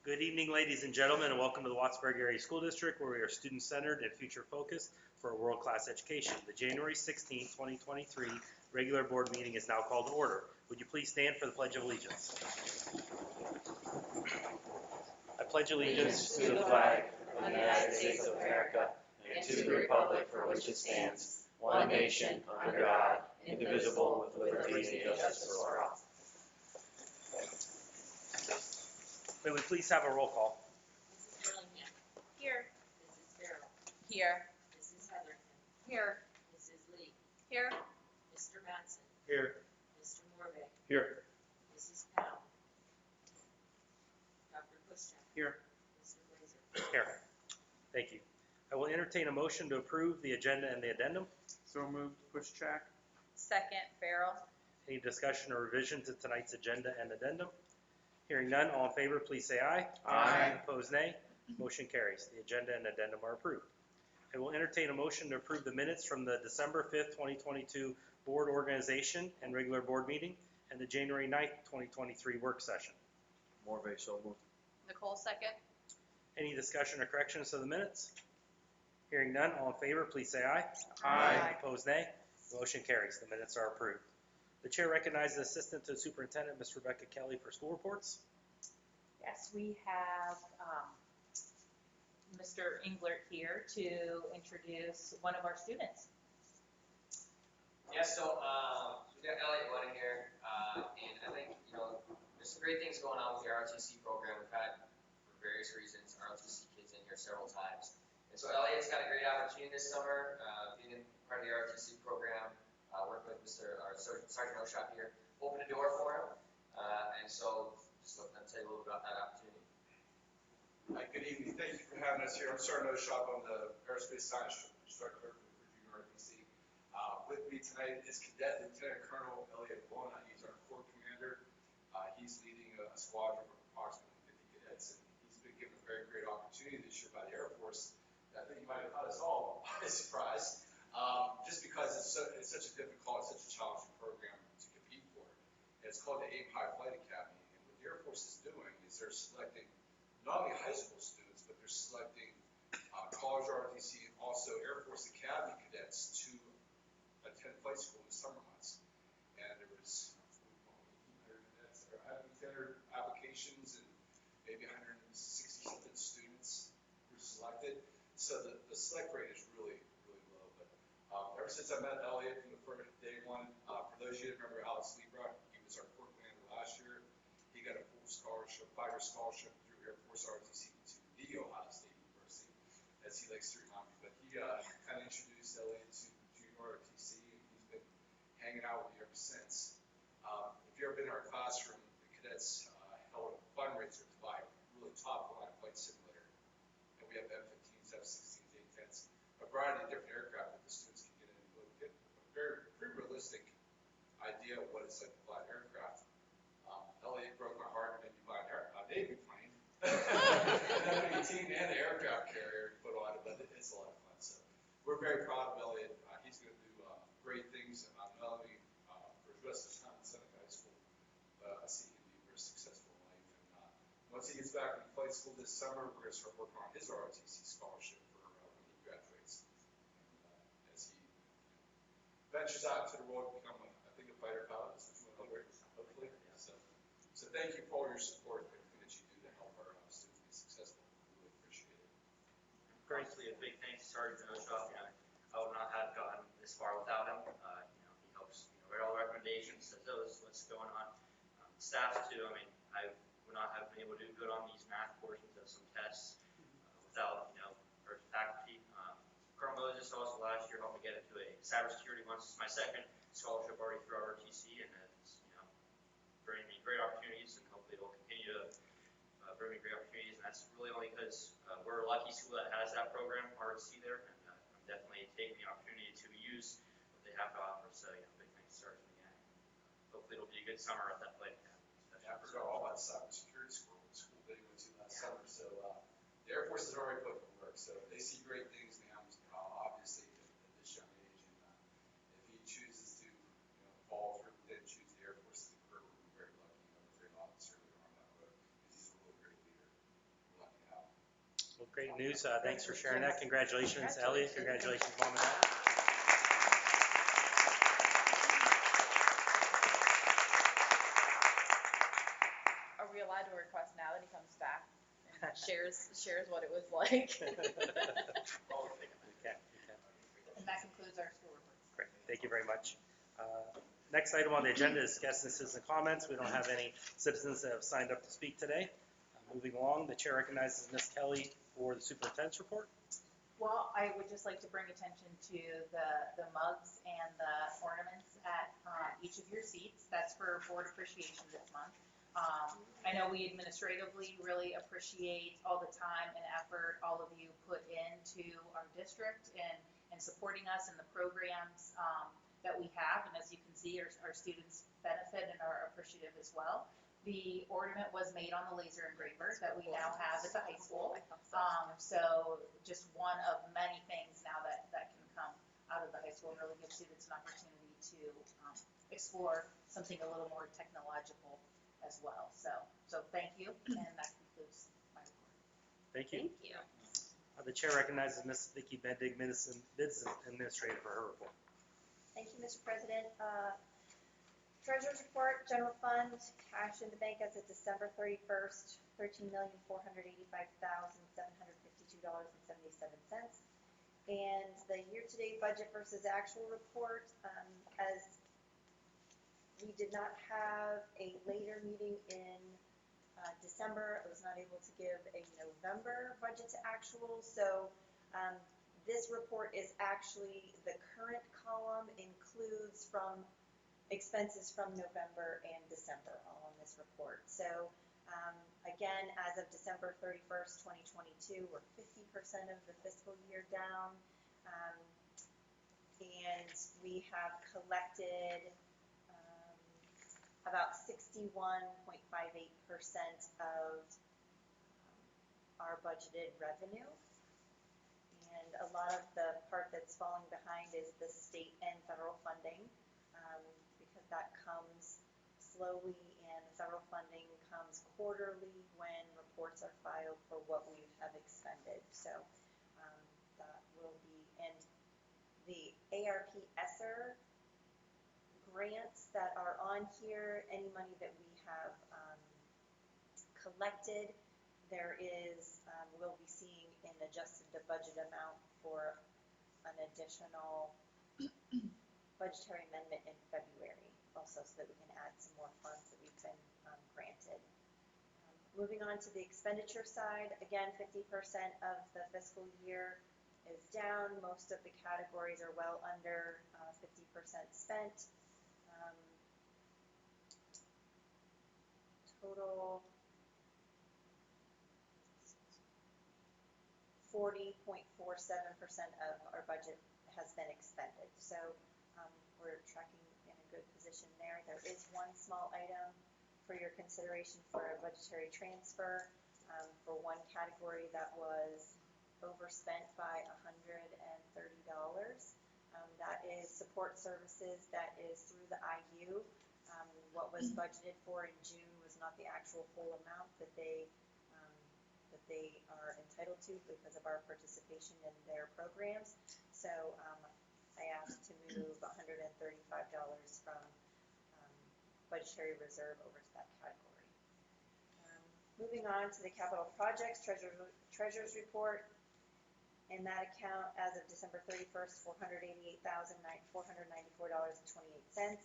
Good evening, ladies and gentlemen, and welcome to the Wattsburg Area School District, where we are student-centered and future-focused for a world-class education. The January 16, 2023 regular board meeting is now called to order. Would you please stand for the Pledge of Allegiance? I pledge allegiance to the flag of the United States of America and to the republic for which it stands, one nation, under God, indivisible, with liberty and justice for all. May we please have a roll call? Mrs. Burlingame. Here. Mrs. Farrell. Here. Mrs. Heatherton. Here. Mrs. Lee. Here. Mr. Matson. Here. Mr. Morvay. Here. Mrs. Powell. Dr. Kuschak. Here. Mr. Glazer. Here. Thank you. I will entertain a motion to approve the agenda and the addendum. So moved. Kuschak. Second, Farrell. Any discussion or revision to tonight's agenda and addendum? Hearing none, all in favor, please say aye. Aye. Opposed, nay. Motion carries. The agenda and addendum are approved. I will entertain a motion to approve the minutes from the December 5th, 2022 board organization and regular board meeting and the January 9th, 2023 work session. Morvay, so moved. Nicole, second. Any discussion or corrections to the minutes? Hearing none, all in favor, please say aye. Aye. Opposed, nay. Motion carries. The minutes are approved. The chair recognizes Assistant to the Superintendent, Ms. Rebecca Kelly, for school reports. Yes, we have Mr. Englert here to introduce one of our students. Yeah, so we got Elliot Wedding here, and I think, there's some great things going on with the ROTC program. We've had, for various reasons, ROTC kids in here several times. And so Elliot's got a great opportunity this summer, being part of the ROTC program, working with Sergeant Oshop here, opened a door for him, and so just let them tell you a little bit about that opportunity. Hi, good evening. Thank you for having us here. I'm Sergeant Oshop. I'm the Aerospace Science Instructor for Virginia ROTC. With me tonight is Cadet Lieutenant Colonel Elliot Bona. He's our Corps Commander. He's leading a squadron of approximately 50 cadets, and he's been given a very great opportunity this year by the Air Force. I think you might have caught us all by surprise, just because it's such a difficult, such a challenging program to compete for. And it's called the AIM High Flight Academy, and what the Air Force is doing is they're selecting not only high school students, but they're selecting college ROTC and also Air Force Academy cadets to attend flight school in the summer months. And there was 100 applications and maybe 160 something students were selected. So the select rate is really, really low. But ever since I met Elliot from the first day one, for those of you that remember Alex Libra, he was our Corps Commander last year. He got a full scholarship, 5-year scholarship through Air Force ROTC to the Ohio State University, as he likes to remind me. But he kind of introduced Elliot to junior ROTC, and he's been hanging out with me ever since. If you've ever been in our classroom, the cadets held a fundraiser to buy a really top-line flight simulator. And we have F-15s, F-16s, A-10s, a variety of different aircraft that the students can get in and get a very realistic idea of what it's like to fly an aircraft. Elliot broke my heart and made me buy a Navy plane. The F-18 and the aircraft carrier put on it, but it's a lot of fun. So we're very proud of Elliot. He's going to do great things, not only for the rest of his time at Seneca High School, but I see him be very successful in life. And once he gets back in flight school this summer, we're going to start working on his ROTC scholarship for when he graduates. And as he ventures out into the world to become, I think, a fighter pilot, is what you want to learn, hopefully. So thank you for all your support and everything that you do to help our students be successful. We really appreciate it. Honestly, a big thanks to Sergeant Oshop. I would not have gotten this far without him. He helps write all the recommendations, says what's going on. Staff too. I would not have been able to do good on these math portions of some tests without our faculty. Colonel Moses also last year helped me get into a cybersecurity one. This is my second scholarship already through ROTC, and it's bringing me great opportunities, and hopefully it will continue to bring me great opportunities. And that's really only because we're a lucky school that has that program, ROTC there, and I'm definitely taking the opportunity to use what they have to offer. So big thanks to Sergeant again. Hopefully it'll be a good summer at that flight academy. Yeah, I forgot all about cybersecurity school that he went to last summer. So the Air Force has already put to work. So they see great things now, obviously at this young age. And if he chooses to fall through, then choose the Air Force as a career, we're very lucky. I'm a great officer there on that road because he's a really great leader. Great news. Thanks for sharing that. Congratulations, Elliot. Congratulations, Mom and Dad. Are we allowed to request now that he comes back and shares what it was like? Okay, okay. And that concludes our school report. Great, thank you very much. Next item on the agenda is guest and citizen comments. We don't have any citizens that have signed up to speak today. Moving along, the chair recognizes Ms. Kelly for the superintendent's report. Well, I would just like to bring attention to the mugs and the ornaments at each of your seats. That's for Board Appreciation this month. I know we administratively really appreciate all the time and effort all of you put into our district and supporting us in the programs that we have. And as you can see, our students benefit and are appreciative as well. The ornament was made on the laser engraver that we now have at the high school. So just one of many things now that can come out of the high school and really give students an opportunity to explore something a little more technological as well. So thank you, and that concludes my report. Thank you. Thank you. The chair recognizes Ms. Vicki Bendig, Business Administrator, for her report. Thank you, Mr. President. Treasurer's report, general fund, cash in the bank as of December 31st, $13,485,752.77. And the year-to-date budget versus actual report, as we did not have a later meeting in December, I was not able to give a November budget to actual. So this report is actually, the current column includes from expenses from November and December all on this report. So again, as of December 31st, 2022, we're 50% of the fiscal year down. And we have collected about 61.58% of our budgeted revenue. And a lot of the part that's falling behind is the state and federal funding, because that comes slowly, and the federal funding comes quarterly when reports are filed for what we have expended. So that will be, and the ARP ESSER grants that are on here, any money that we have collected, there is, we'll be seeing an adjusted to budget amount for an additional budgetary amendment in February also, so that we can add some more funds that we've been granted. Moving on to the expenditure side, again, 50% of the fiscal year is down. Most of the categories are well under 50% spent. Total 40.47% of our budget has been expended. So we're tracking in a good position there. There is one small item for your consideration for a budgetary transfer for one category that was overspent by $130. That is support services that is through the IU. What was budgeted for in June was not the actual full amount that they are entitled to because of our participation in their programs. So I asked to move $135 from budgetary reserve over to that category. Moving on to the capital projects, treasurer's report. In that account, as of December 31st, $488,494.28.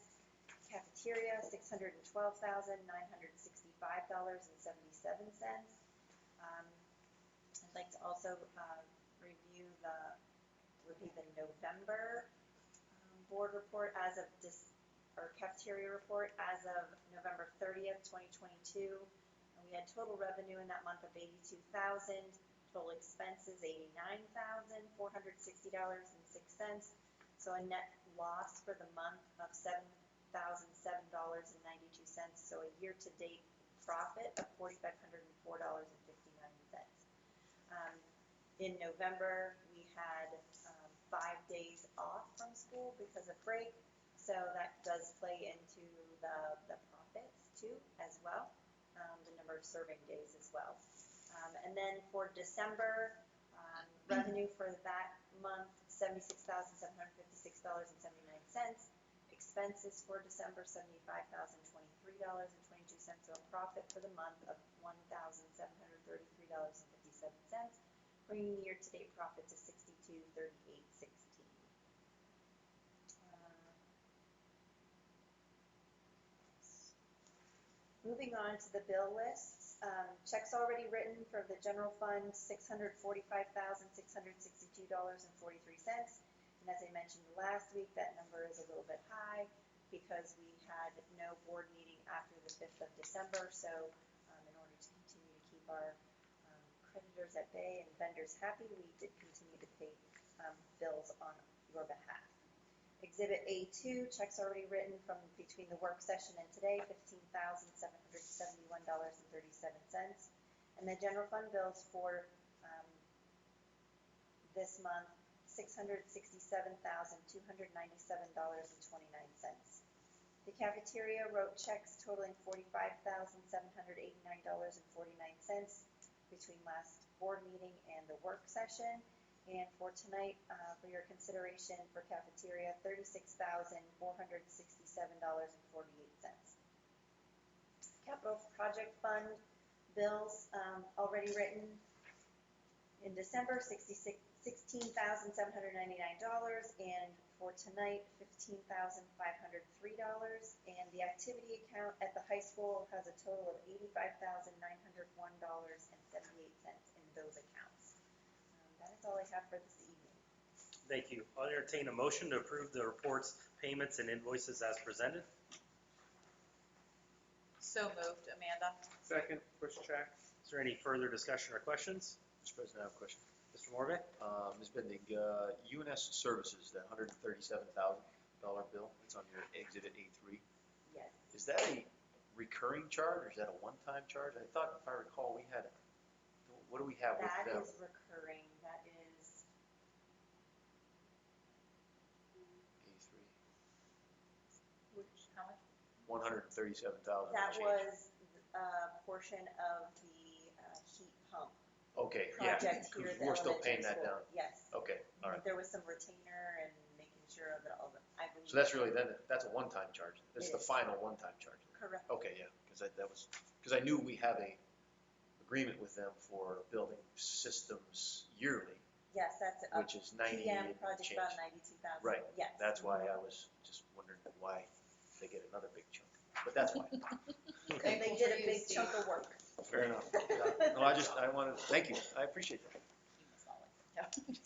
Cafeteria, $612,965.77. I'd like to also review the November board report as of cafeteria report as of November 30th, 2022. And we had total revenue in that month of $82,000. Total expenses $89,460.06. So a net loss for the month of $7,007.92. So a year-to-date profit of $4,504.59. In November, we had 5 days off from school because of break, so that does play into the profits too as well, the number of serving days as well. And then for December, revenue for that month, $76,756.79. Expenses for December, $75,023.22. So a profit for the month of $1,733.57, bringing the year-to-date profit to $62,3816. Moving on to the bill lists, checks already written for the general fund, $645,662.43. And as I mentioned last week, that number is a little bit high because we had no board meeting after the 5th of December. So in order to continue to keep our creditors at bay and vendors happy, we did continue to pay bills on your behalf. Exhibit A2, checks already written from between the work session and today, $15,771.37. And the general fund bills for this month, $667,297.29. The cafeteria wrote checks totaling $45,789.49 between last board meeting and the work session. And for tonight, for your consideration for cafeteria, $36,467.48. Capital project fund bills already written in December, $16,799, and for tonight, $15,503. And the activity account at the high school has a total of $85,901.78 in those accounts. That is all I have for this evening. Thank you. I'll entertain a motion to approve the reports, payments, and invoices as presented. So moved, Amanda. Second, Bushchak. Is there any further discussion or questions? Mr. President, I have a question. Mr. Morvay? Ms. Bendig, UNS Services, that $137,000 bill, it's on your exhibit A3. Yes. Is that a recurring charge or is that a one-time charge? I thought, if I recall, we had, what do we have with That them? is recurring. That is, A3, How much? $137,000. that was a portion of the heat pump Okay, yeah, project here at the we're still elementary paying that school. down. Yes. Okay, all right. There was some retainer and making sure that all the, I believe. So that's really, then, that's a one-time charge. This is It the is. final one-time charge. Correct. Okay, yeah, because I knew we have a agreement with them for building systems yearly, Yes, that's a which is 90 PM and project change. about 92,000. Right, Yes. that's why I was just wondering why they get another big chunk, but that's fine. And they did a big chunk of work. Fair enough. Yeah. No, I wanted, thank you, I appreciate that.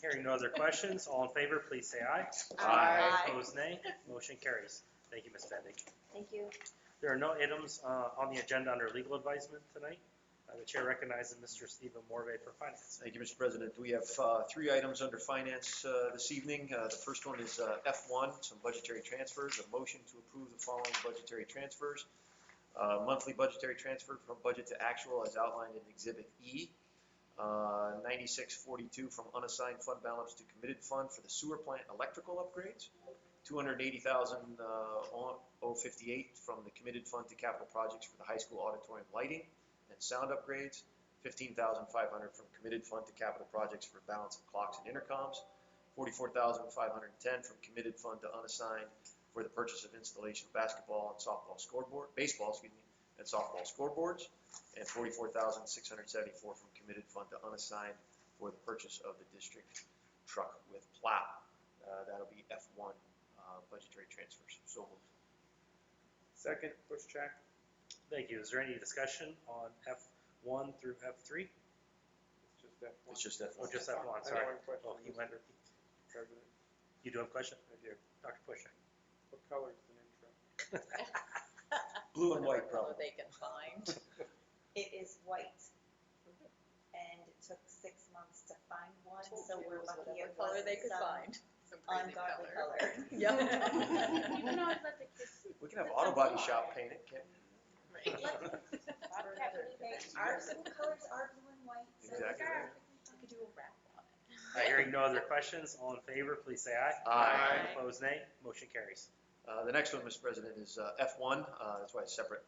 Hearing no other questions, all in favor, please say aye. Aye. Opposed, nay. Motion carries. Thank you, Ms. Bendig. Thank you. There are no items on the agenda under legal advisement tonight. The chair recognizes Mr. Stephen Morvay for finance. Thank you, Mr. President. We have 3 items under finance this evening. The first one is F1, some budgetary transfers. A motion to approve the following budgetary transfers. Monthly budgetary transfer from budget to actual as outlined in Exhibit E. 9642 from unassigned fund balance to committed fund for the sewer plant electrical upgrades. 280,058 from the committed fund to capital projects for the high school auditorium lighting and sound upgrades. 15,500 from committed fund to capital projects for balance of clocks and intercoms. 44,510 from committed fund to unassigned for the purchase of installation of basketball and baseball, and softball scoreboards. And 44,674 from committed fund to unassigned for the purchase of the district truck with plow. That'll be F1 budgetary transfers. So moved. Second, Bushchak. Thank you. Is there any discussion on F1 through F3? It's just F1. It's just F1. Oh, just F1, I have sorry. one question, Oh, you went, President. you do have a question? I do. Dr. Pushek. What color is the new truck? Blue and white, Whatever color probably. they can find. It is white. And it took 6 months to find one, so we're lucky Whatever it color they wasn't could some find. Some crazy ungodly color. color. Yep. You can always let the kids. We can have auto body shop paint it, can't we? Our school colors are blue and white, so Exactly right. We could do a wrap on it. Hearing no other questions, all in favor, please say aye. Aye. Opposed, nay. Motion carries. The next one, Mr. President, is F1. That's why it's separate.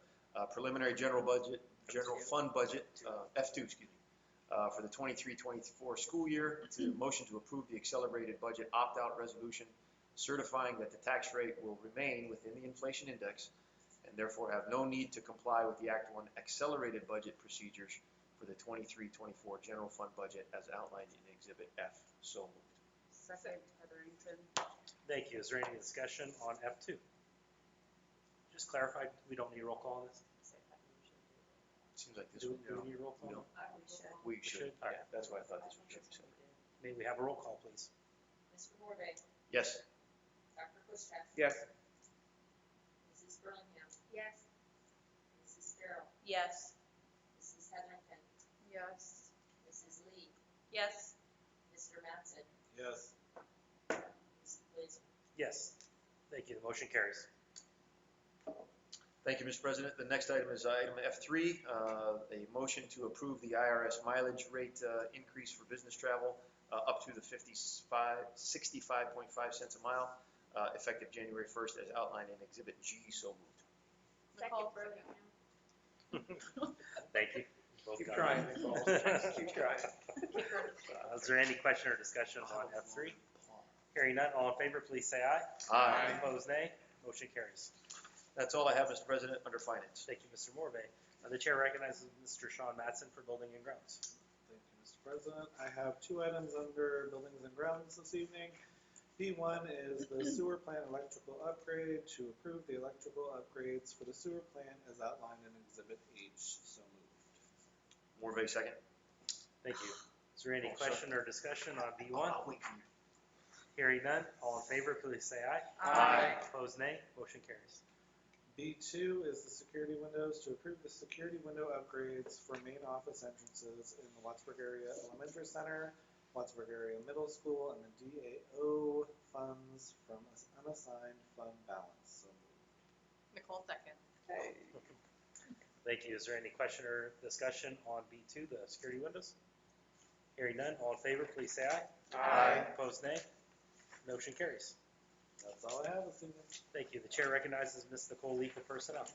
Preliminary general budget, general fund budget, F2, excuse me. for the 23-24 school year, to motion to approve the accelerated budget opt-out resolution certifying that the tax rate will remain within the inflation index and therefore have no need to comply with the Act 1 accelerated budget procedures for the 23-24 general fund budget as outlined in Exhibit F. So moved. Second, Heatherington. Thank you. Is there any discussion on F2? Just clarify, we don't need roll call on this? Seems like this Do one. we need roll call? No. We We should. should? All right. Yeah, that's why I thought this one should be said. May we have a roll call, please? Mr. Morvay, Yes. Dr. Bushcraft, Yes. Mrs. Burlingham, Yes. Mrs. Farrell, Yes. Mrs. Heatherington, Yes. Mrs. Lee, Yes. Mr. Mattson, Yes. Mrs. Blazer. Yes. Thank you. The motion carries. Thank you, Mr. President. The next item is item F3, a motion to approve the IRS mileage rate increase for business travel up to the 65.5 cents a mile, effective January 1st as outlined in Exhibit G. So moved. Nicole. Thank you. Both Keep got trying, it. Nicole. Keep trying. Is there any question or discussion on F3? Hearing none, all in favor, please say aye. Aye. Opposed, nay. Motion carries. That's all I have, Mr. President, under finance. Thank you, Mr. Morvay. The chair recognizes Mr. Sean Mattson for Building and Grounds. Thank you, Mr. President. I have two items under Buildings and Grounds this evening. B1 is the sewer plant electrical upgrade, to approve the electrical upgrades for the sewer plant as outlined in Exhibit H. So moved. Morvay, second. Thank you. Is there any Oh, sorry. question or discussion on B1? I'll wait for you. Hearing none, all in favor, please say aye. Aye. Opposed, nay. Motion carries. B2 is the security windows, to approve the security window upgrades for main office entrances in the Wattsburg Area Elementary Center, Wattsburg Area Middle School, and the DAO funds from unassigned fund balance. So moved. Nicole, second. Thank you. Is there any question or discussion on B2, the security windows? Hearing none, all in favor, please say aye. Aye. Opposed, nay. Motion carries. That's all I have this evening. Thank you. The chair recognizes Ms. Nicole Lee for personnel.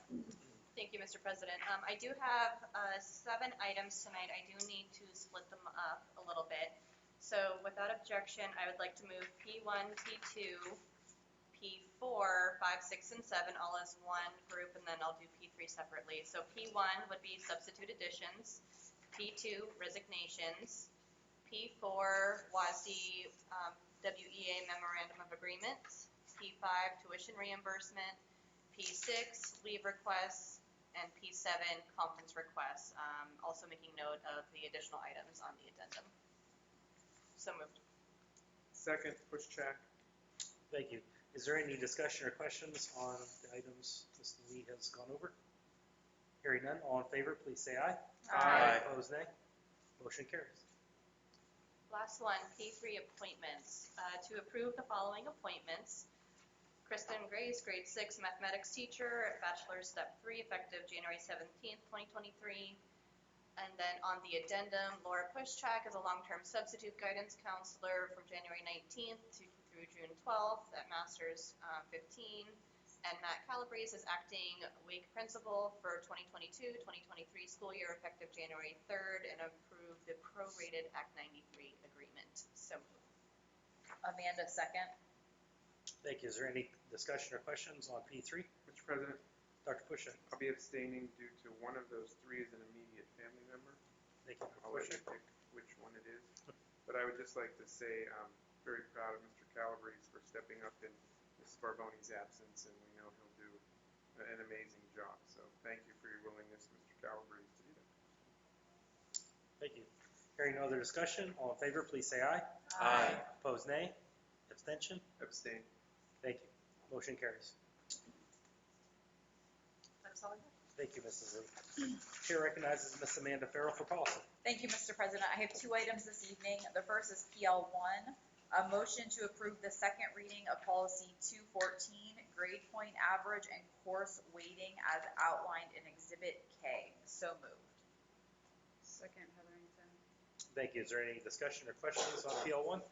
Thank you, Mr. President. I do have 7 items tonight. I do need to split them up a little bit. So without objection, I would like to move P1, P2, P4, 5, 6, and 7 all as one group, and then I'll do P3 separately. So P1 would be substitute additions, P2 resignations, P4 WASD WEA memorandum of agreement, P5 tuition reimbursement, P6 leave requests, and P7 conference requests. Also making note of the additional items on the addendum. So moved. Second, Bushcraft. Thank you. Is there any discussion or questions on the items Ms. Lee has gone over? Hearing none, all in favor, please say aye. Aye. Opposed, nay. Motion carries. Last one, P3 appointments. To approve the following appointments. Kristen Grace, grade 6 mathematics teacher, bachelor's step 3, effective January 17th, 2023. And then on the addendum, Laura Pushchak is a long-term substitute guidance counselor from January 19th through June 12th at Masters 15. And Matt Calabrese is acting WAKE principal for 2022-2023 school year, effective January 3rd, and approve the prorated Act 93 agreement. So moved. Amanda, second. Thank you. Is there any discussion or questions on P3? Mr. President, Dr. Pushek. I'll be abstaining due to one of those three is an immediate family member. Thank you, Dr. I'll let you Pushek. pick which one it is. But I would just like to say I'm very proud of Mr. Calabrese for stepping up in Mrs. Barboni's absence, and we know he'll do an amazing job. So thank you for your willingness, Mr. Calabrese, to do that. Thank you. Hearing no other discussion, all in favor, please say aye. Aye. Opposed, nay. Abstention? Abstain. Thank you. Motion carries. That's all I have. Thank you, Mrs. Lee. Chair recognizes Ms. Amanda Farrell for policy. Thank you, Mr. President. I have 2 items this evening. The first is PL1, a motion to approve the second reading of policy 214, grade point average and course weighting as outlined in Exhibit K. So moved. Second, Heatherington. Thank you. Is there any discussion or questions on PL1?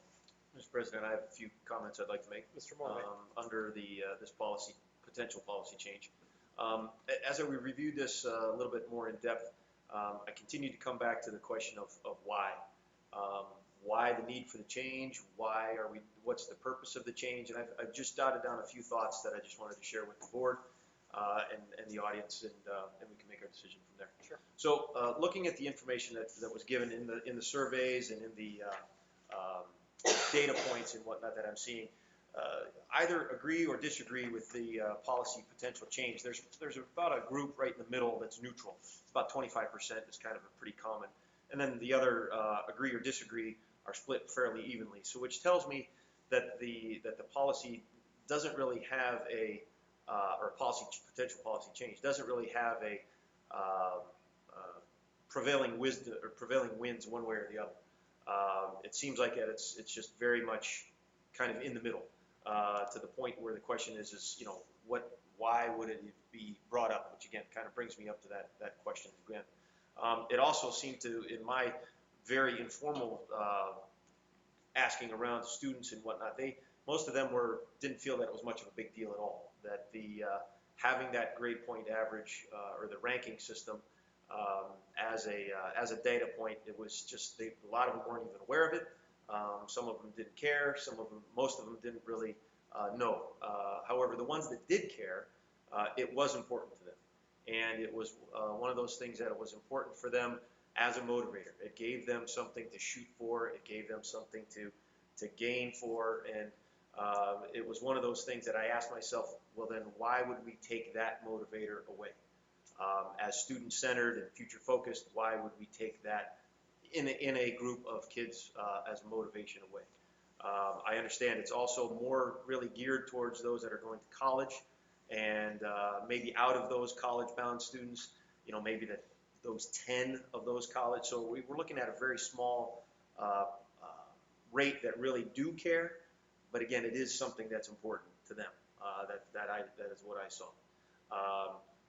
Mr. President, I have a few comments I'd like to make. Mr. Morvay. Under the, this policy, potential policy change. As we reviewed this a little bit more in depth, I continue to come back to the question of why. Why the need for the change? What's the purpose of the change? And I've just jotted down a few thoughts that I just wanted to share with the board and the audience, and we can make our decision from there. Sure. So looking at the information that was given in the surveys and in the data points and whatnot that I'm seeing, either agree or disagree with the policy potential change. There's about a group right in the middle that's neutral. It's about 25% is kind of a pretty common. And then the other agree or disagree are split fairly evenly. So which tells me that the policy doesn't really have or potential policy change doesn't really have a prevailing winds one way or the other. It seems like it's just very much kind of in the middle, to the point where the question is why would it be brought up? Which again kind of brings me up to that question again. It also seemed to, in my very informal asking around students and whatnot, most of them didn't feel that it was much of a big deal at all. That the having that grade point average or the ranking system as a data point, it was just a lot of them weren't even aware of it. Some of them didn't care. Most of them didn't really know. However, the ones that did care, it was important to them. And it was one of those things that it was important for them as a motivator. It gave them something to shoot for. It gave them something to gain for. And it was one of those things that I asked myself, well then why would we take that motivator away? As student-centered and future-focused, why would we take that in a group of kids as a motivation away? I understand it's also more really geared towards those that are going to college. And maybe out of those college-bound students, maybe those 10 of those college. So we're looking at a very small rate that really do care. But again, it is something that's important to them. That is what I saw.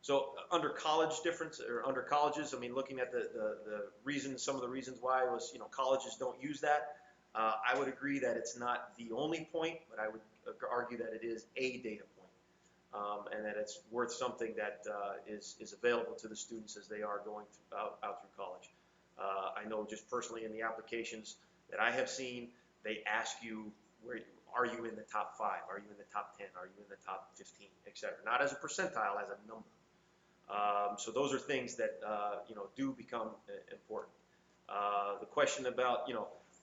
So under colleges, I mean, looking at the reasons, some of the reasons why was, colleges don't use that. I would agree that it's not the only point, but I would argue that it is a data point. And that it's worth something that is available to the students as they are going out through college. I know just personally in the applications that I have seen, they ask you, are you in the top 5? Are you in the top 10? Are you in the top 15, etc. Not as a percentile, as a number. So those are things that do become important. The question about,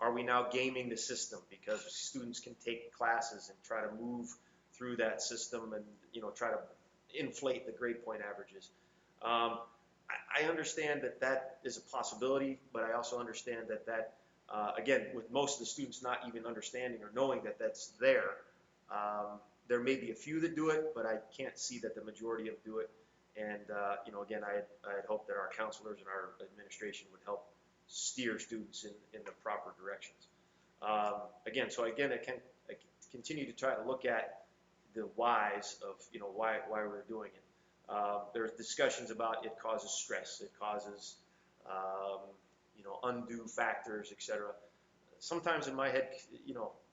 are we now gaming the system because students can take classes and try to move through that system and try to inflate the grade point averages. I understand that is a possibility, but I also understand that again, with most of the students not even understanding or knowing that that's there, there may be a few that do it, but I can't see that the majority of them do it. And again, I had hoped that our counselors and our administration would help steer students in the proper directions. I continue to try to look at the whys of why we're doing it. There's discussions about it causes stress, it causes undue factors, etc. Sometimes in my head,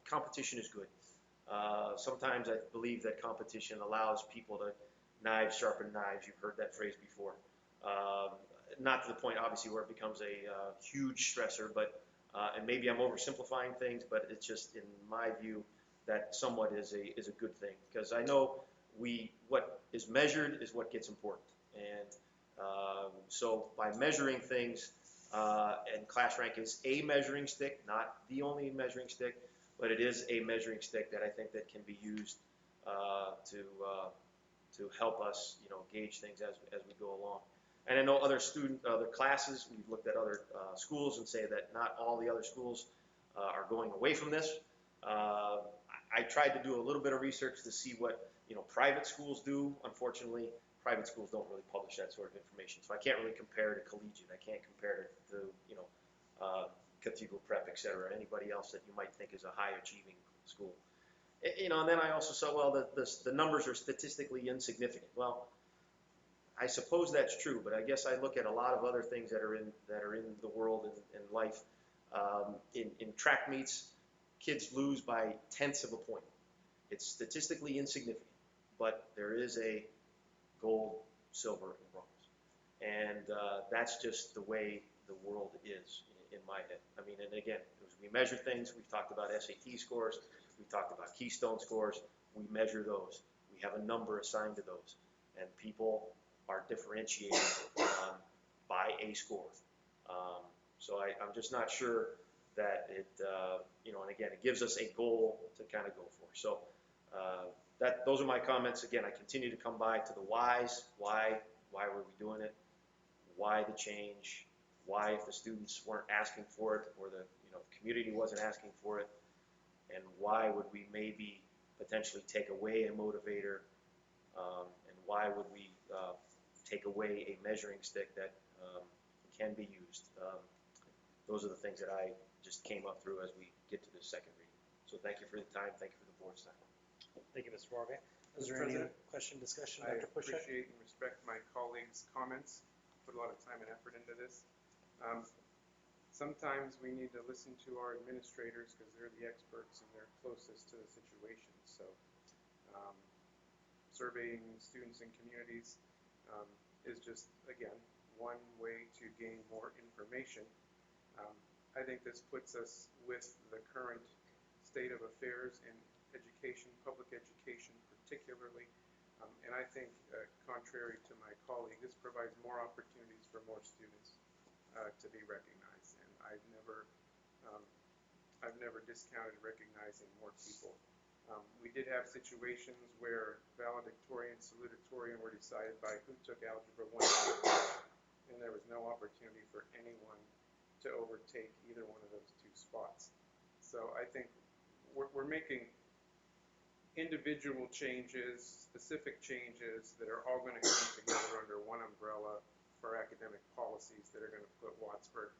competition is good. Sometimes I believe that competition allows people to sharpen knives. You've heard that phrase before. Not to the point, obviously, where it becomes a huge stressor, but and maybe I'm oversimplifying things, but it's just in my view that somewhat is a good thing, because I know what is measured is what gets important. And so by measuring things, and class rank is a measuring stick, not the only measuring stick, but it is a measuring stick that I think that can be used to help us, gauge things as we go along. And I know other classes, we've looked at other schools and say that not all the other schools are going away from this. I tried to do a little bit of research to see what private schools do. Unfortunately, private schools don't really publish that sort of information, so I can't really compare to collegiate. I can't compare to Cathedral Prep, etc. Anybody else that you might think is a high achieving school. And then I also saw, well, the numbers are statistically insignificant. Well, I suppose that's true, but I guess I look at a lot of other things that are in the world and life. In track meets, kids lose by tenths of a point. It's statistically insignificant, but there is a gold, silver, and bronze. And that's just the way the world is in my head. I mean, and again, as we measure things, we've talked about SAT scores, we've talked about Keystone scores, we measure those. We have a number assigned to those. And people are differentiated by a score. So I'm just not sure that it, and again, it gives us a goal to kind of go for. So those are my comments. Again, I continue to come back to the whys. Why were we doing it? Why the change? Why, if the students weren't asking for it, or the community wasn't asking for it, and why would we maybe potentially take away a motivator, and why would we take away a measuring stick that can be used? Those are the things that I just came up through as we get to this second reading. So thank you for the time. Thank you for the board's time. Thank you, Mr. Morgan. Is Mr. there any President, question, discussion, I Dr. Pushek? appreciate and respect my colleagues' comments, put a lot of time and effort into this. Sometimes we need to listen to our administrators because they're the experts and they're closest to the situation. So surveying students and communities is just, again, one way to gain more information. I think this puts us with the current state of affairs in education, public education particularly. And I think, contrary to my colleague, this provides more opportunities for more students to be recognized. And I've never discounted recognizing more people. We did have situations where valedictorian, salutatorian were decided by who took Algebra 1, and there was no opportunity for anyone to overtake either one of those two spots. So I think we're making individual changes, specific changes that are all going to come together under one umbrella for academic policies that are going to put Wattsburg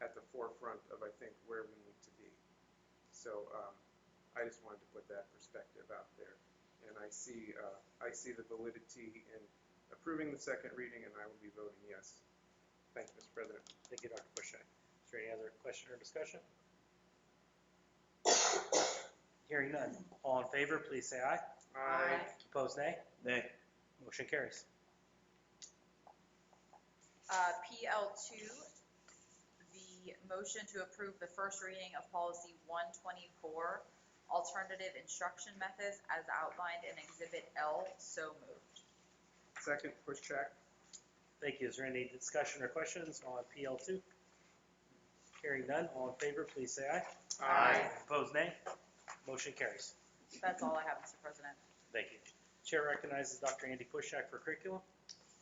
at the forefront of, I think, where we need to be. So I just wanted to put that perspective out there. And I see the validity in approving the second reading, and I will be voting yes. Thank you, Mr. President. Thank you, Dr. Pushek. Is there any other question or discussion? Hearing none. All in favor, please say aye. Aye. Opposed, nay. Nay. Motion carries. PL2, the motion to approve the first reading of policy 124, alternative instruction methods as outlined in Exhibit L. So moved. Second, Pushek. Thank you. Is there any discussion or questions on PL2? Hearing none. All in favor, please say aye. Aye. Opposed, nay. Motion carries. That's all I have, Mr. President. Thank you. Chair recognizes Dr. Andy Pushek for curriculum.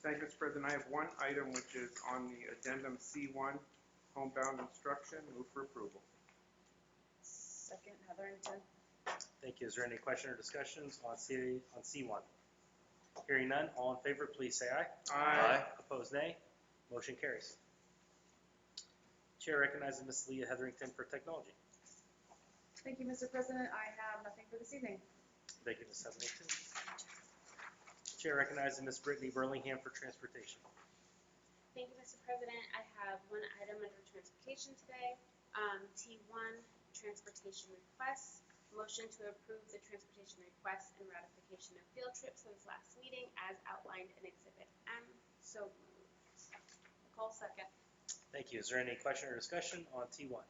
Thank you, Mr. President. I have one item which is on the addendum C1, homebound instruction. Move for approval. Second, Heatherington. Thank you. Is there any question or discussions on C1? Hearing none. All in favor, please say aye. Aye. Opposed, nay. Motion carries. Chair recognizes Ms. Leah Heatherington for technology. Thank you, Mr. President. I have nothing for this evening. Thank you, Ms. Heatherington. Chair recognizes Ms. Brittany Burlingham for transportation. Thank you, Mr. President. I have one item under transportation today. T1, transportation requests. Motion to approve the transportation request and ratification of field trips since last meeting as outlined in Exhibit M. So moved. Nicole, second. Thank you. Is there any question or discussion on T1?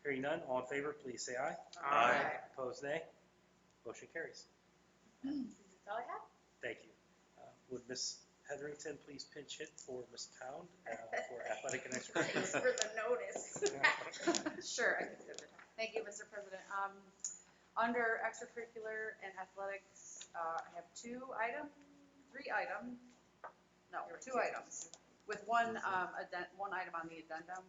Hearing none, all in favor, please say aye. Aye. Opposed, nay. Motion carries. That's all I have. Thank you. Would Ms. Heatherington please pinch hit for Ms. Pound for athletic and Thanks extracurricular? for the notice. Sure, I can do it. Thank you, Mr. President. Under extracurricular and athletics, I have two items, with one item on the addendum,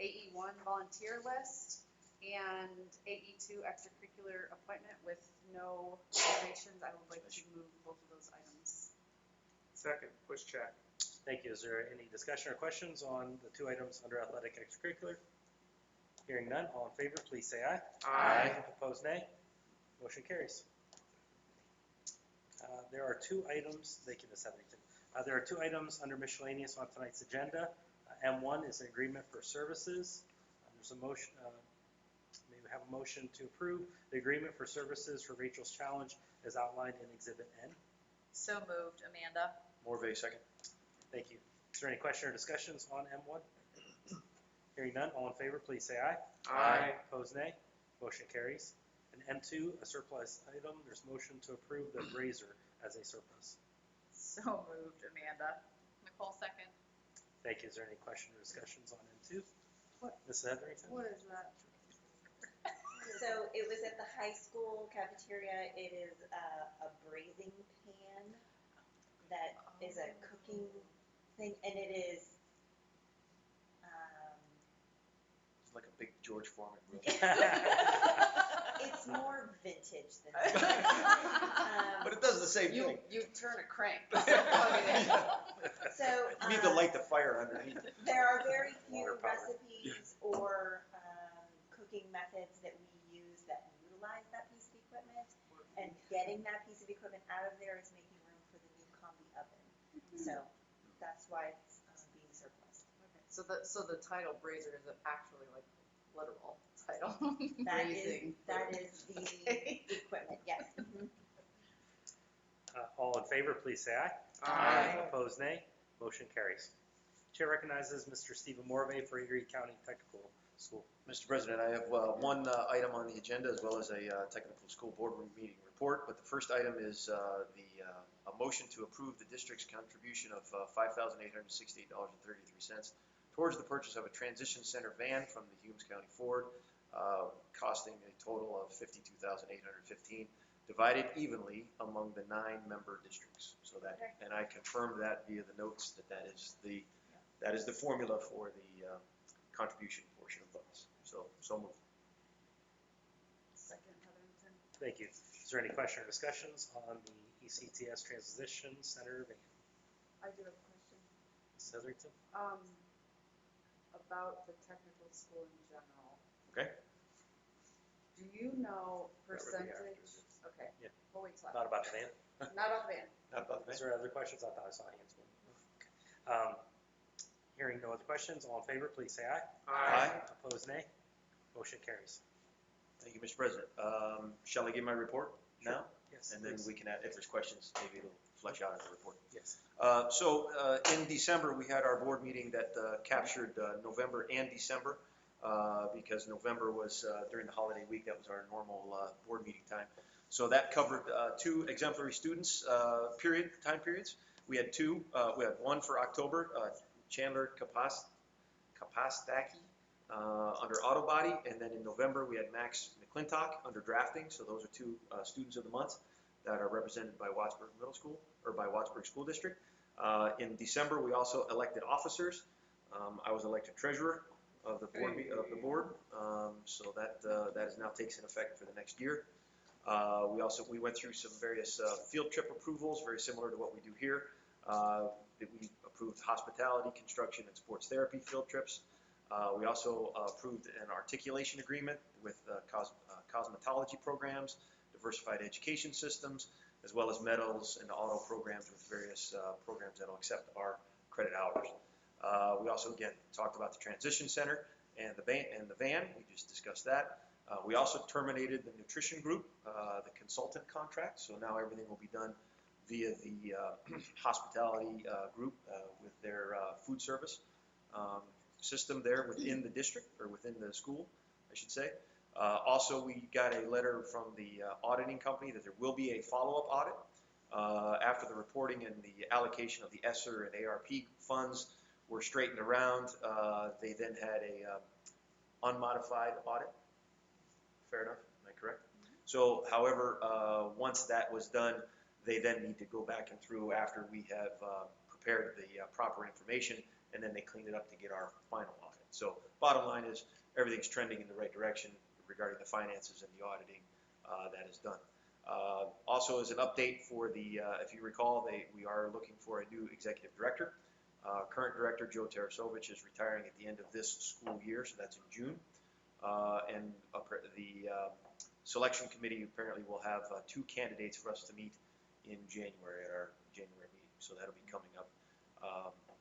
AE1 volunteer list and AE2 extracurricular appointment with no reservations. I would like to move both of those items. Second, Pushek. Thank you. Is there any discussion or questions on the two items under athletic and extracurricular? Hearing none, all in favor, please say aye. Aye. Opposed, nay. Motion carries. There are two items, thank you, Ms. Heatherington. There are two items under miscellaneous on tonight's agenda. M1 is an agreement for services. There's a motion, may we have a motion to approve the agreement for services for Rachel's Challenge as outlined in Exhibit N. So moved. Amanda. Morvay, second. Thank you. Is there any question or discussions on M1? Hearing none, all in favor, please say aye. Aye. Opposed, nay. Motion carries. And M2, a surplus item, there's motion to approve the razor as a surplus. So moved, Amanda. Nicole second. Thank you. Is there any question or discussions on M2? What? Mrs. Heatherington? What is that? So it was at the high school cafeteria. It is a braising pan that is a cooking thing, and it is, It's like a big George Foreman grill. it's more vintage than But that. it does the same thing. You turn a crank. So, You need to light the fire underneath. there are very few Water power. recipes or cooking methods that we use that utilize that piece of equipment. And getting that piece of equipment out of there is making room for the new combi oven. So that's why it's being surplus. Okay, so the title brazier is actually like literal title. That Braising. is the equipment, yes. All in favor, please say aye. Aye. Opposed, nay. Motion carries. Chair recognizes Mr. Stephen Morvay for Erie County Technical School. Mr. President, I have one item on the agenda as well as a technical school board meeting report. But the first item is a motion to approve the district's contribution of $5,868.33 towards the purchase of a transition center van from the Humes County Ford, costing a total of $52,815, divided evenly among the 9 member districts. So that, and I confirmed that via the notes that is the formula for the contribution portion of funds. So moved. Second, Heatherington. Thank you. Is there any question or discussions on the ECTS Transition Center van? I do have a question. Mrs. Heatherington? About the technical school in general. Okay. Do you know That would be percentage? Okay. Yeah. We'll wait till Not after. about the van? Not on the van. Not about the Is there other questions? I thought I saw hands moving. Hearing no other questions, all in favor, please say aye. Aye. Opposed, nay. Motion carries. Thank you, Mr. President. Shall I give my report now? Yes. And then please. we can add, if there's questions, maybe it'll flesh out in the report. Yes. In December, we had our board meeting that captured November and December, because November was during the holiday week. That was our normal board meeting time. So that covered 2 exemplary students time periods. We had 2. We had one for October, Chandler Kapastaki under auto body, and then in November we had Max McClintock under drafting. So those are 2 students of the month that are represented by Wattsburg Middle School or by Wattsburg School District. In December, we also elected officers. I was elected treasurer of the board. So that is now takes in effect for the next year. We went through some various field trip approvals, very similar to what we do here. We approved hospitality, construction, and sports therapy field trips. We also approved an articulation agreement with cosmetology programs, diversified education systems, as well as metals and auto programs with various programs that will accept our credit hours. We also, again, talked about the transition center and the van. We just discussed that. We also terminated the nutrition group, the consultant contract. So now everything will be done via the hospitality group with their food service system there within the district, or within the school, I should say. Also, we got a letter from the auditing company that there will be a follow-up audit after the reporting and the allocation of the ESSER and ARP funds were straightened around. They then had a unmodified audit. Fair enough, am I correct? So, however, once that was done, they then need to go back and through after we have prepared the proper information, and then they clean it up to get our final audit. So, bottom line is everything's trending in the right direction regarding the finances and the auditing that is done. Also, as an update for the, if you recall, we are looking for a new executive director. Current director Joe Tarasovich is retiring at the end of this school year, so that's in June. And the selection committee apparently will have 2 candidates for us to meet in January at our January meeting. So that'll be coming up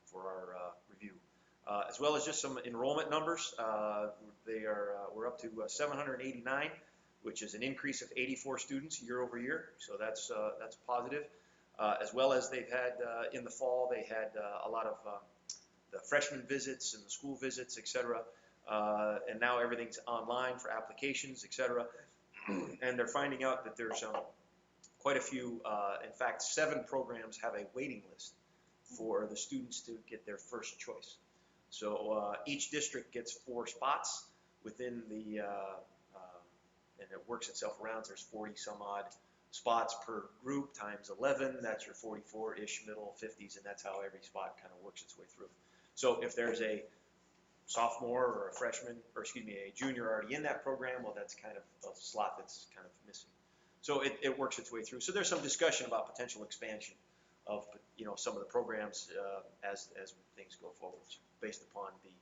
for our review. As well as just some enrollment numbers. We're up to 789, which is an increase of 84 students year over year. So that's positive. as well as they've had, in the fall, they had a lot of the freshman visits and the school visits, et cetera. And now everything's online for applications, et cetera. And they're finding out that there's quite a few, in fact, 7 programs have a waiting list for the students to get their first choice. So each district gets 4 spots within the, and it works itself around, there's 40 some odd spots per group times 11, that's your 44-ish middle 50s, and that's how every spot kind of works its way through. So if there's a sophomore or a freshman, or excuse me, a junior already in that program, well, that's kind of a slot that's kind of missing. So it works its way through. So there's some discussion about potential expansion of, you know, some of the programs as things go forward, based upon the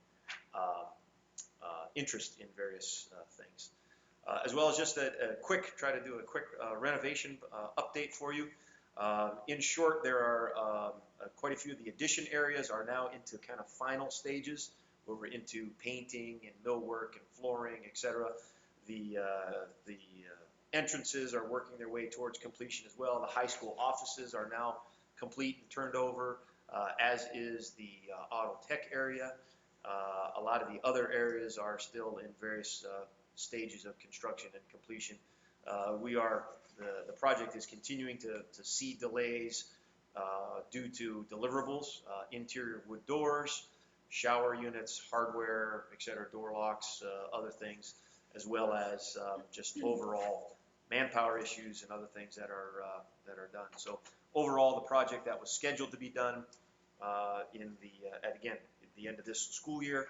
interest in various things. As well as just try to do a quick renovation update for you. In short, there are quite a few of the addition areas are now into kind of final stages, where we're into painting and millwork and flooring, etc. The entrances are working their way towards completion as well. The high school offices are now complete and turned over, as is the auto tech area. A lot of the other areas are still in various stages of construction and completion. The project is continuing to see delays due to deliverables, interior wood doors, shower units, hardware, etc., door locks, other things, as well as just overall manpower issues and other things that are done. So overall, the project that was scheduled to be done at the end of this school year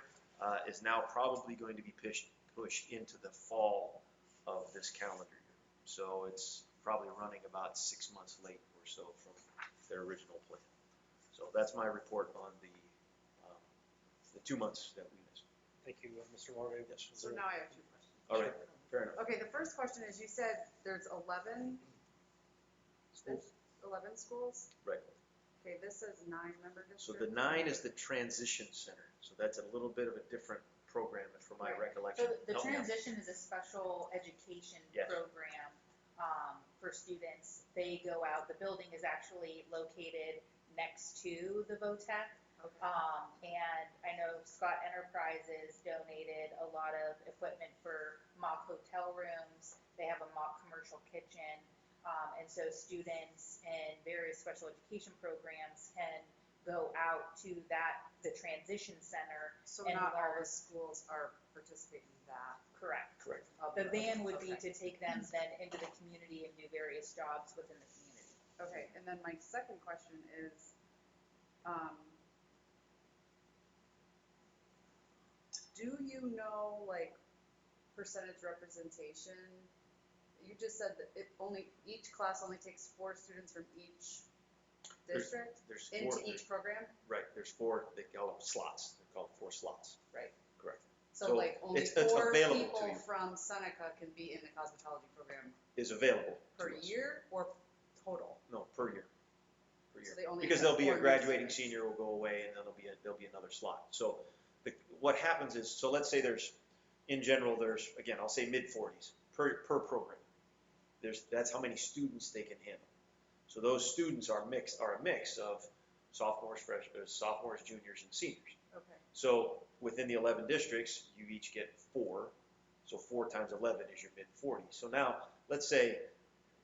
is now probably going to be pushed into the fall of this calendar year. So it's probably running about 6 months late or so from their original plan. So that's my report on the 2 months that we missed. Thank you, Mr. Morvay. Yes. So now I have 2 questions. All right, fair enough. Okay, the first question is, you said there's 11 Schools? 11 schools? Right. Okay, this says 9 member So districts. the 9 is the transition center. So that's a little bit of a different program, from my recollection. So the Help me out. transition is a special education Yes. program for students. They go out, the building is actually located next to the VOTEC. And I know Scott Enterprises donated a lot of equipment for mock hotel rooms. They have a mock commercial kitchen. And so students in various special education programs can go out to the transition center. So and not all learn. the schools are participating in that. Correct. Correct. The van would be to take them then into the community and do various jobs within the community. Okay, and then my second question is, do you know, like, percentage representation? You just said that each class only takes 4 students from each district There's into 4, each program? right, there's 4, they call them slots. They're called 4 slots. Right. Correct. So So like only it's 4 available to people you. from Seneca can be in the cosmetology program Is available per to us. year or total? No, per year. Per year. So they only Because accept there'll be a 4 new graduating students. senior will go away, and then there'll be another slot. So what happens is, so let's say in general, again, I'll say mid-40s per program. That's how many students they can handle. So those students are a mix of sophomores, juniors, and seniors. Okay. So within the 11 districts, you each get 4. So 4 times 11 is your mid-40s. So now, let's say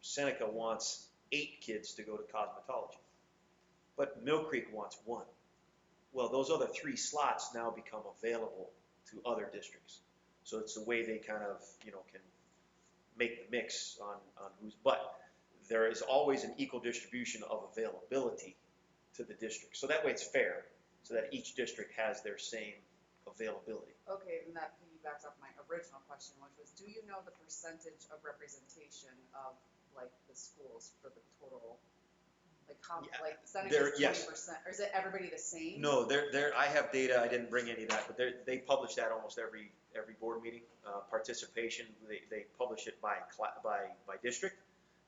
Seneca wants 8 kids to go to cosmetology, but Mill Creek wants 1. Well, those other 3 slots now become available to other districts. So it's the way they kind of, can make the mix on who's, but there is always an equal distribution of availability to the district. So that way it's fair, so that each district has their same availability. Okay, and that piggybacks off my original question, which was, do you know the percentage of representation of, like, the schools for the total? Like, how, Yeah, like, Seneca's 20%, yes. or is it everybody the same? No, I have data, I didn't bring any of that, but they publish that almost every board meeting. Participation, they publish it by district,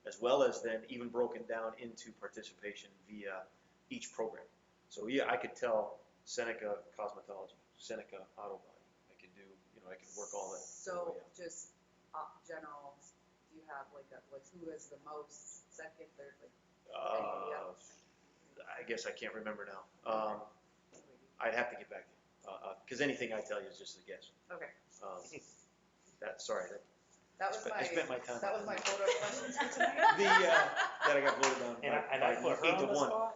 as well as then even broken down into participation via each program. So yeah, I could tell Seneca cosmetology, Seneca auto body. I can do, I can work all that. So, just general, do you have like who is the most, second, third, like? I guess I can't remember now. I'd have to get back to you, because anything I tell you is just a guess. Okay. Sorry, That was I spent my time. That was my quota of questions for tonight. That I got voted on And I put her by 8 on to the 1. spot.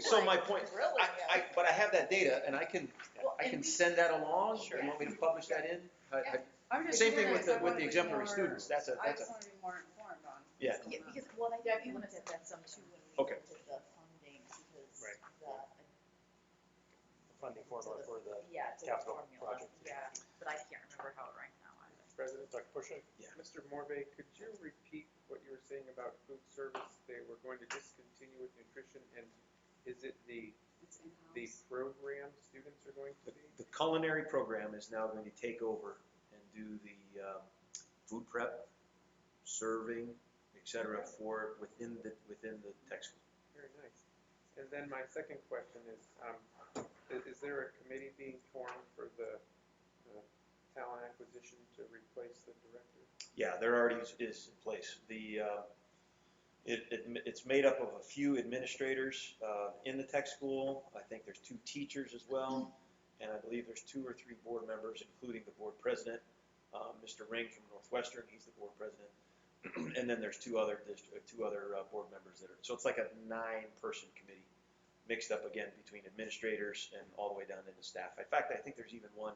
So my point, Really? but I have that data, and I can send that along. Sure. You want me to publish that in? I'm just Same thing curious. with I wanna the be exemplary more- students, I just want to be more informed on. Yeah. Yeah, because, well, I think we looked at that some too when we Okay. looked at the funding, because Right. the, The funding formula for the yeah, to the capital formula, project. yeah, but I can't remember how it ranked now either. President, Dr. Bushek? Mr. Morvay, could you repeat what you were saying about food service? They were going to discontinue with nutrition, and is it the It's in-house. program students are going to be? The culinary program is now going to take over and do the food prep, serving, et cetera, for within the tech school. Very nice. And then my second question is there a committee being formed for the talent acquisition to replace the director? Yeah, there already is in place. It's made up of a few administrators in the tech school. I think there's 2 teachers as well, and I believe there's 2 or 3 board members, including the board president, Mr. Ring from Northwestern. He's the board president, and then there's 2 other board members that are. So it's like a 9-person committee, mixed up again between administrators and all the way down into staff. In fact, I think there's even one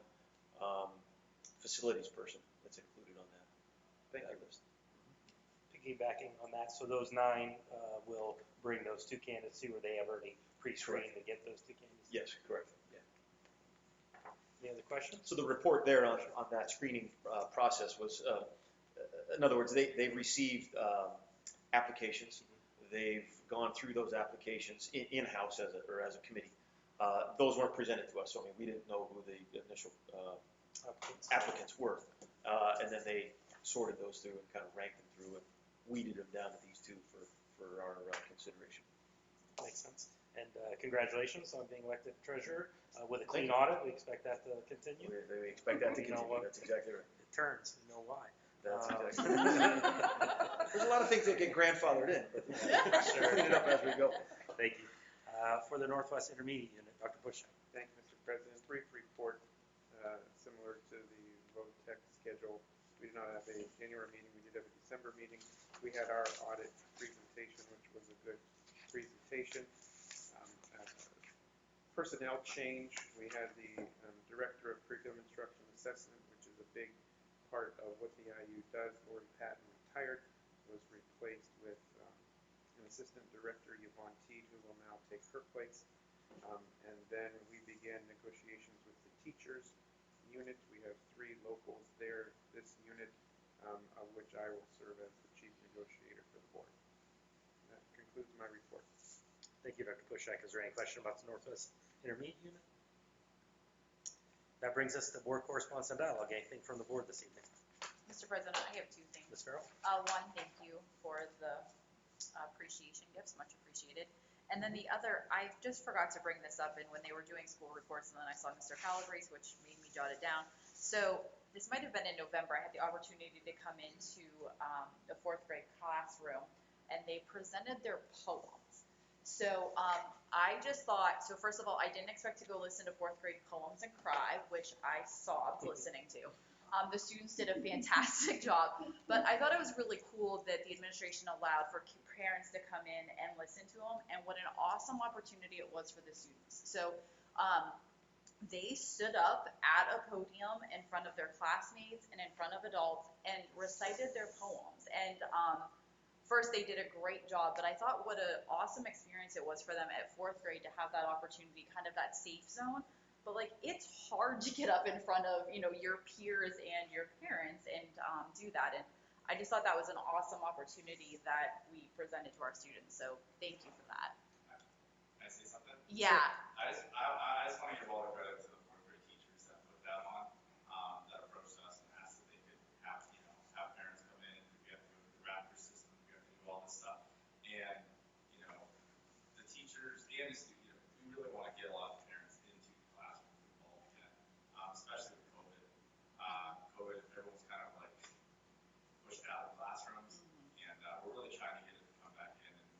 facilities person that's included on that list. Piggybacking on that, so those 9 will bring those 2 candidates to where they have already pre-screened to get those 2 candidates? Yes, correct. Yeah. Any other questions? So the report there on that screening process was, in other words, they received applications. They've gone through those applications in-house as a committee. Those weren't presented to us, so I mean, we didn't know who the initial applicants were. And then they sorted those through and kind of ranked them through and weeded them down to these 2 for our consideration. Makes sense. And congratulations on being elected treasurer. With a clean audit, we expect that to continue. We expect that to continue. That's exactly right. It turns, we know why. That's exactly right. There's a lot of things that get grandfathered in, but Sure. clean it up as we go. Thank you. For the Northwest Intermediate Unit, Dr. Bushek. Thank you, Mr. President. Brief report, similar to the VOTEC schedule. We did not have a January meeting, we did have a December meeting. We had our audit presentation, which was a good presentation. Personnel change, we had the Director of Curriculum Instruction Assessment, which is a big part of what the IU does. Lori Patton retired, was replaced with an Assistant Director, Yvonne Teed, who will now take her place. And then we began negotiations with the teachers unit. We have 3 locals there, this unit, of which I will serve as the chief negotiator for the board. That concludes my report. Thank you, Dr. Bushek. Is there any question about the Northwest Intermediate Unit? That brings us to board correspondence and dialogue. Anything from the board this evening? Mr. President, I have 2 things. Ms. Farrell? One, thank you for the appreciation gifts, much appreciated. And then the other, I just forgot to bring this up, and when they were doing school reports, and then I saw Mr. Calabrese, which made me jot it down. So this might have been in November. I had the opportunity to come into the 4th grade classroom, and they presented their poems. So I just thought, so first of all, I didn't expect to go listen to 4th grade poems and cry, which I sobbed listening to. The students did a fantastic job, but I thought it was really cool that the administration allowed for parents to come in and listen to them, and what an awesome opportunity it was for the students. So they stood up at a podium in front of their classmates and in front of adults and recited their poems. And first, they did a great job, but I thought what an awesome experience it was for them at 4th grade to have that opportunity, kind of that safe zone. But like, it's hard to get up in front of, your peers and your parents and do that. And I just thought that was an awesome opportunity that we presented to our students. So thank you for that. Can I say something? Yeah. I just want to give all the credit to the 4th grade teachers that put that on, that approached us and asked if they could have, have parents come in, because we have to go through the Raptor system, we have to do all this stuff. And, the teachers and the students, we really want to get a lot of parents into the classroom involved again, especially with COVID. COVID, everyone's kind of like pushed out of classrooms, and we're really trying to get it to come back in. And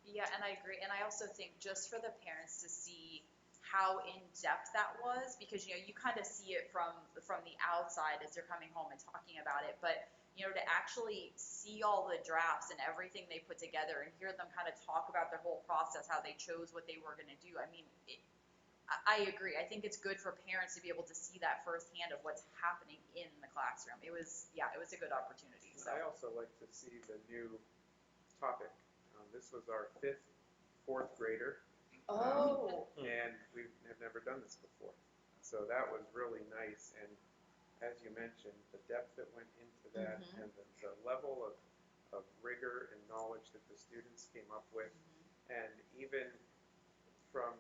Yeah, and I agree, and I also think just for the parents to see how in-depth that was, because, you know, you kind of see it from the outside as they're coming home and talking about it, but, you know, to actually see all the drafts and everything they put together and hear them kind of talk about their whole process, how they chose what they were gonna do, I mean, I agree, I think it's good for parents to be able to see that firsthand of what's happening in the classroom. It was a good opportunity, so. I also like to see the new topic. This was our fourth grader. Oh. And we have never done this before. So that was really nice. And as you mentioned, the depth that went into that and the level of rigor and knowledge that the students came up with. And even from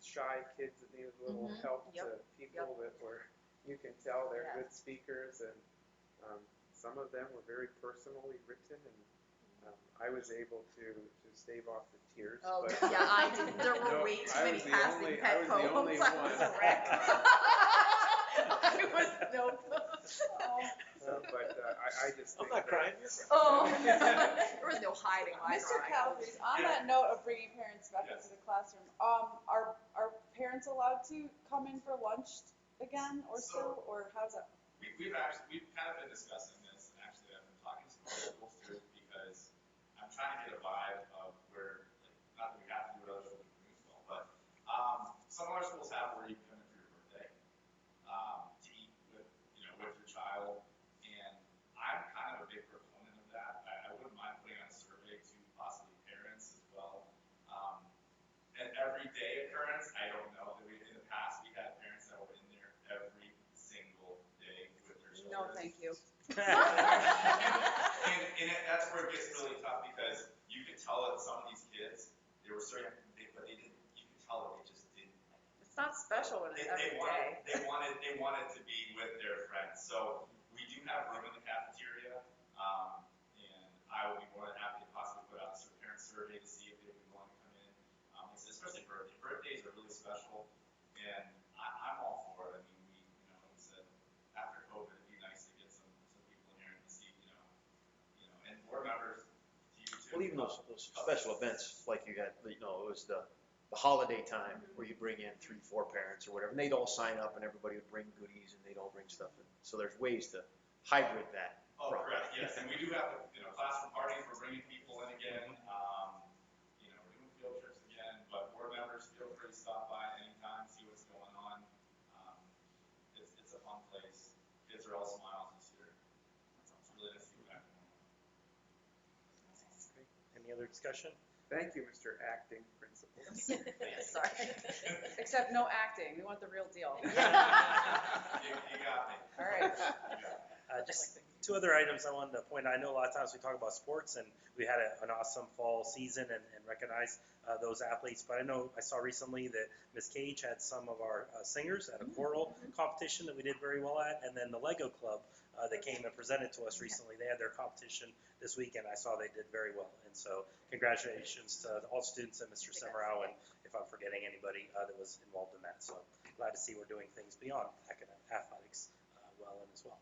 shy kids that needed a little help to people that were, you can tell they're good speakers. And some of them were very personally written, and I was able to stave off the tears. Oh, but, yeah, I did. There were way too many passing pet I was the only poems. I one. was a wreck. I was no. But I just I'm think not that- crying. Oh, there was no hiding my Mr. crying. Calabrese, on that note of bringing parents back into the classroom, are parents allowed to come in for lunch again or so, or how's that? We've kind of been discussing this, and actually I've been talking to some schools too, because I'm trying to get a vibe of where, like, not that we have to do what other schools do as well, but some other schools have where you come in for your birthday to eat with your child, and I'm kind of a big proponent of that. I wouldn't mind putting out a survey to possibly parents as well. An everyday occurrence, I don't know. In the past, we had parents that were in there every single day with their children. No, thank you. And that's where it gets really tough, because you could tell that some of these kids, they were certain, but they didn't. You could tell that they just didn't. It's not special when it's every day. They wanted to be with their friends. So we do have room in the cafeteria, and I would be more than happy to possibly put out a parent survey to see if they would be willing to come in. Especially birthdays. Birthdays are really special, and I'm all for it. I mean, like I said, after COVID, it'd be nice to get some people in here and see, and board members, to you too. Well, even those special events, like you got, it was the holiday time where you bring in 3-4 parents or whatever, and they'd all sign up and everybody would bring goodies and they'd all bring stuff in. So there's ways to hybrid that. Oh, correct, yes, and we do have, classroom parties, we're bringing people in again, we're doing field trips again, but board members, feel free to stop by anytime, see what's going on. It's a fun place, kids are all smiles this year, it's really nice to be back. Any other discussion? Thank you, Mr. Acting Principal. Sorry. Except no acting, we want the real deal. You got me. All right. Just two other items I wanted to point out. I know a lot of times we talk about sports, and we had an awesome fall season and recognize those athletes. But I saw recently that Ms. Cage had some of our singers at a choral competition that we did very well at. And then the Lego Club that came and presented to us recently, they had their competition this weekend. I saw they did very well. And so congratulations to all students and Mr. Semerau, and if I'm forgetting anybody that was involved in that. So glad to see we're doing things beyond athletics well and as well.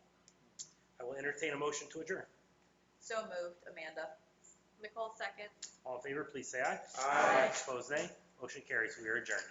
I will entertain a motion to adjourn. So moved, Amanda. Nicole, second. All in favor, please say aye. Aye. Opposed, nay. Motion carries. We are adjourned.